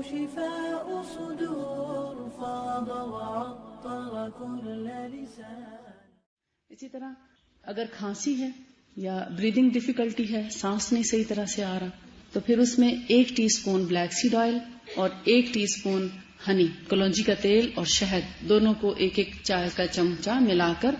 شفاء صدور فاض وعطر كل لسان. اسی طرح اگر کھانسی ہے یا بریدنگ ڈیفیکلٹی ہے، سانس نہیں صحیح طرح سے آ رہا، تو پھر اس میں 1 T spoon black seed oil اور 1 ٹی اسپون ہنی، کلونجی کا تیل اور شہد، دونوں کو 1 چائے کا چمچہ ملا کر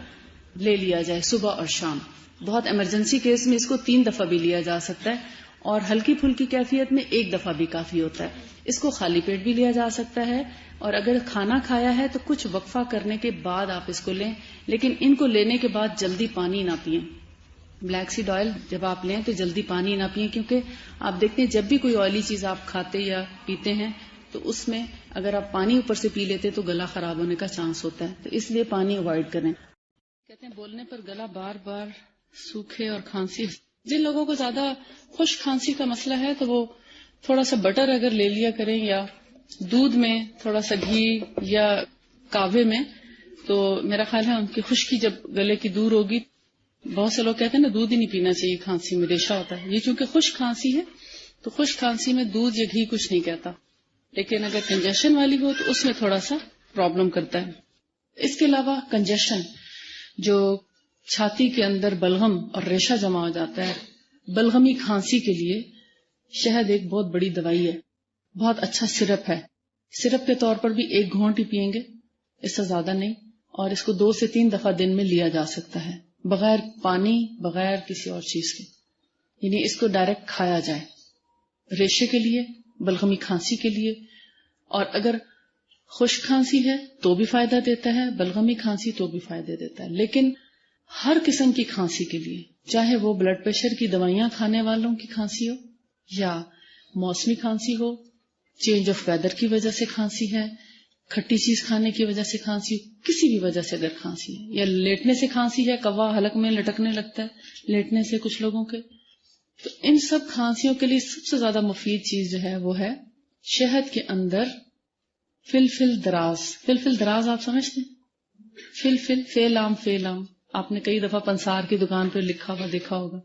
لے لیا جائے صبح اور شام. بہت ایمرجنسی کیس میں اس کو 3 دفعہ بھی لیا جا سکتا ہے، اور ہلکی پھلکی کیفیت میں 1 دفعہ بھی کافی ہوتا ہے. اس کو خالی پیٹ بھی لیا جا سکتا ہے، اور اگر کھانا کھایا ہے تو کچھ وقفہ کرنے کے بعد آپ اس کو لیں، لیکن ان کو لینے کے بعد جلدی پانی نہ پئیں. بلیک سیڈ آئل جب آپ لیں تو جلدی پانی نہ پئیں، کیونکہ آپ دیکھتے ہیں جب بھی کوئی آئلی چیز آپ کھاتے یا پیتے ہیں تو اس میں اگر آپ پانی اوپر سے پی لیتے تو گلا خراب ہونے کا چانس ہوتا ہے، تو اس لیے پانی اوائڈ کریں. کہتے ہیں بولنے پر گلا بار بار سوکھے اور کھانسی، جن لوگوں کو زیادہ خشک کھانسی کا مسئلہ ہے تو وہ تھوڑا سا بٹر اگر لے لیا کریں، یا دودھ میں تھوڑا سا گھی یا کاوے میں، تو میرا خیال ہے ان کی خشکی جب گلے کی دور ہوگی. بہت سے لوگ کہتے ہیں نا دودھ ہی نہیں پینا چاہیے، کھانسی میں ریشہ ہوتا ہے. یہ چونکہ خشک کھانسی ہے تو خشک کھانسی میں دودھ یا گھی کچھ نہیں کہتا، لیکن اگر کنجیشن والی ہو تو اس میں تھوڑا سا پرابلم کرتا ہے. اس کے علاوہ کنجیشن، جو چھاتی کے اندر بلغم اور ریشہ جمع ہو جاتا ہے، بلغمی کھانسی کے لیے شہد ایک بہت بڑی دوائی ہے. بہت اچھا سرپ ہے. سرپ کے طور پر بھی 1 گھونٹ ہی پئیں گے، اس سے زیادہ نہیں، اور اس کو 2 سے 3 دفعہ دن میں لیا جا سکتا ہے، بغیر پانی، بغیر کسی اور چیز کے. یعنی اس کو ڈائریکٹ کھایا جائے ریشے کے لیے، بلغمی کھانسی کے لیے. اور اگر خشک کھانسی ہے تو بھی فائدہ دیتا ہے، بلغمی کھانسی تو بھی فائدہ دیتا ہے. لیکن ہر قسم کی کھانسی کے لیے، چاہے وہ بلڈ پریشر کی دوائیاں کھانے والوں کی کھانسی ہو، یا موسمی کھانسی ہو، چینج آف ویدر کی وجہ سے کھانسی ہے، کھٹی چیز کھانے کی وجہ سے کھانسی ہو، کسی بھی وجہ سے اگر کھانسی ہے، یا لیٹنے سے کھانسی ہے، کوا حلق میں لٹکنے لگتا ہے لیٹنے سے کچھ لوگوں کے، تو ان سب کھانسیوں کے لیے سب سے زیادہ مفید چیز جو ہے وہ ہے شہد کے اندر فلفل دراز. فلفل دراز آپ سمجھتے ہیں؟ فلفل فیلام، فیلام آپ نے کئی دفعہ پنسار کی دکان پہ لکھا ہوا دیکھا ہوگا.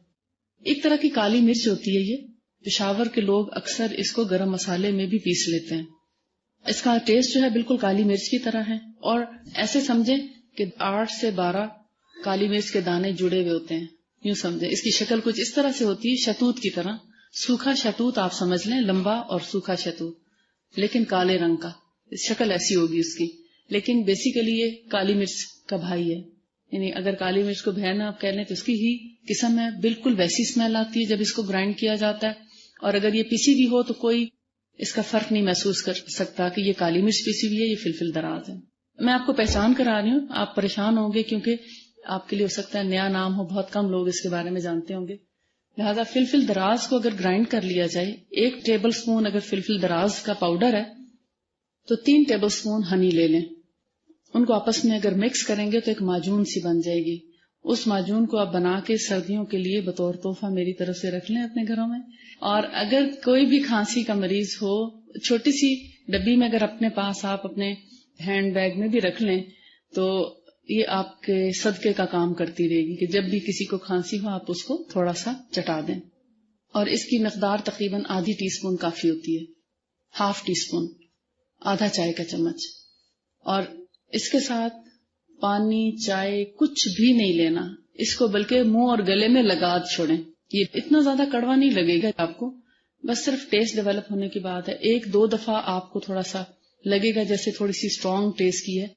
ایک طرح کی کالی مرچ ہوتی ہے. یہ پشاور کے لوگ اکثر اس کو گرم مسالے میں بھی پیس لیتے ہیں. اس کا ٹیسٹ جو ہے بالکل کالی مرچ کی طرح ہے، اور ایسے سمجھیں کہ 8 سے 12 کالی مرچ کے دانے جڑے ہوئے ہوتے ہیں. یوں سمجھیں اس کی شکل کچھ اس طرح سے ہوتی ہے، شہتوت کی طرح، سوکھا شہتوت آپ سمجھ لیں، لمبا اور سوکھا شہتوت، لیکن کالے رنگ کا. شکل ایسی ہوگی اس کی، لیکن بیسیکلی یہ کالی مرچ کا بھائی ہے. یعنی اگر کالی مرچ کو بہن آپ کہہ لیں تو اس کی ہی قسم ہے. بالکل ویسی اسمیل آتی ہے جب اس کو گرائنڈ کیا جاتا ہے، اور اگر یہ پیسی بھی ہو تو کوئی اس کا فرق نہیں محسوس کر سکتا کہ یہ کالی مرچ پیسی ہوئی ہے، یہ فلفل دراز ہے. میں آپ کو پہچان کرا رہی ہوں، آپ پریشان ہوں گے کیونکہ آپ کے لیے ہو سکتا ہے نیا نام ہو، بہت کم لوگ اس کے بارے میں جانتے ہوں گے. لہذا فلفل دراز کو اگر گرائنڈ کر لیا جائے، 1 ٹیبل سپون اگر فلفل دراز کا پاؤڈر ہے تو 3 ٹیبل سپون ہنی لے لیں. ان کو آپس میں اگر مکس کریں گے تو ایک معجون سی بن جائے گی. اس معجون کو آپ بنا کے سردیوں کے لیے بطور تحفہ میری طرف سے رکھ لیں اپنے گھروں میں. اور اگر کوئی بھی کھانسی کا مریض ہو، چھوٹی سی ڈبی میں اگر اپنے پاس آپ اپنے ہینڈ بیگ میں بھی رکھ لیں تو یہ آپ کے صدقے کا کام کرتی رہے گی کہ جب بھی کسی کو کھانسی ہو آپ اس کو تھوڑا سا چٹا دیں. اور اس کی مقدار تقریباً آدھی ٹی اسپون کافی ہوتی ہے، ½ ٹی اسپون، آدھا چائے کا چمچ. اور اس کے ساتھ پانی، چائے کچھ بھی نہیں لینا اس کو، بلکہ منہ اور گلے میں لگا چھوڑیں. یہ اتنا زیادہ کڑوا نہیں لگے گا آپ کو، بس صرف ٹیسٹ ڈیولپ ہونے کی بات ہے. 1-2 دفعہ آپ کو تھوڑا سا لگے گا جیسے تھوڑی سی اسٹرانگ ٹیسٹ کی ہے،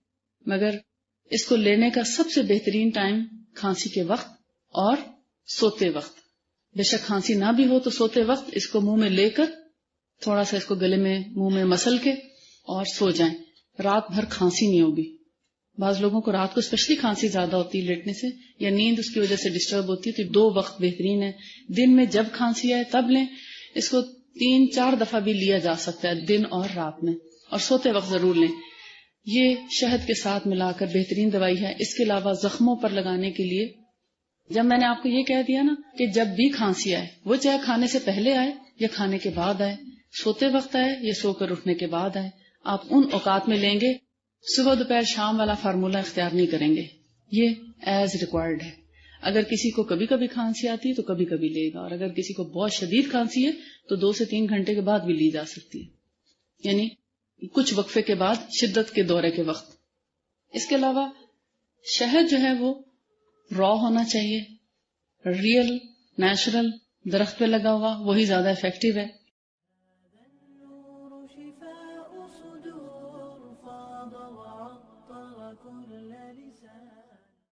مگر اس کو لینے کا سب سے بہترین ٹائم کھانسی کے وقت اور سوتے وقت. بے شک کھانسی نہ بھی ہو تو سوتے وقت اس کو منہ میں لے کر تھوڑا سا اس کو گلے میں منہ میں مسل کے اور سو جائیں. رات بھر کھانسی نہیں ہوگی. بعض لوگوں کو رات کو اسپیشلی کھانسی زیادہ ہوتی ہے لیٹنے سے، یا نیند اس کی وجہ سے ڈسٹرب ہوتی ہے، تو 2 وقت بہترین ہے. دن میں جب کھانسی آئے تب لیں. اس کو 3-4 دفعہ بھی لیا جا سکتا ہے دن اور رات میں، اور سوتے وقت ضرور لیں. یہ شہد کے ساتھ ملا کر بہترین دوائی ہے. اس کے علاوہ زخموں پر لگانے کے لیے، جب میں نے آپ کو یہ کہہ دیا نا کہ جب بھی کھانسی آئے، وہ چاہے کھانے سے پہلے آئے یا کھانے کے بعد آئے، سوتے وقت آئے یا سو کر اٹھنے کے بعد آئے، آپ ان اوقات میں لیں گے. صبح دوپہر شام والا فارمولہ اختیار نہیں کریں گے. یہ ایز ریکوائرڈ ہے. اگر کسی کو کبھی کبھی کھانسی آتی ہے تو کبھی کبھی لے گا، اور اگر کسی کو بہت شدید کھانسی ہے تو 2 سے 3 گھنٹے کے بعد بھی لی جا سکتی ہے. یعنی کچھ وقفے کے بعد شدت کے دورے کے وقت. اس کے علاوہ شہد جو ہے وہ را ہونا چاہیے، ریئل نیچرل درخت پہ لگا ہوا، وہی زیادہ افیکٹو ہے. النور شفاء صدور فاض وعطر كل لسان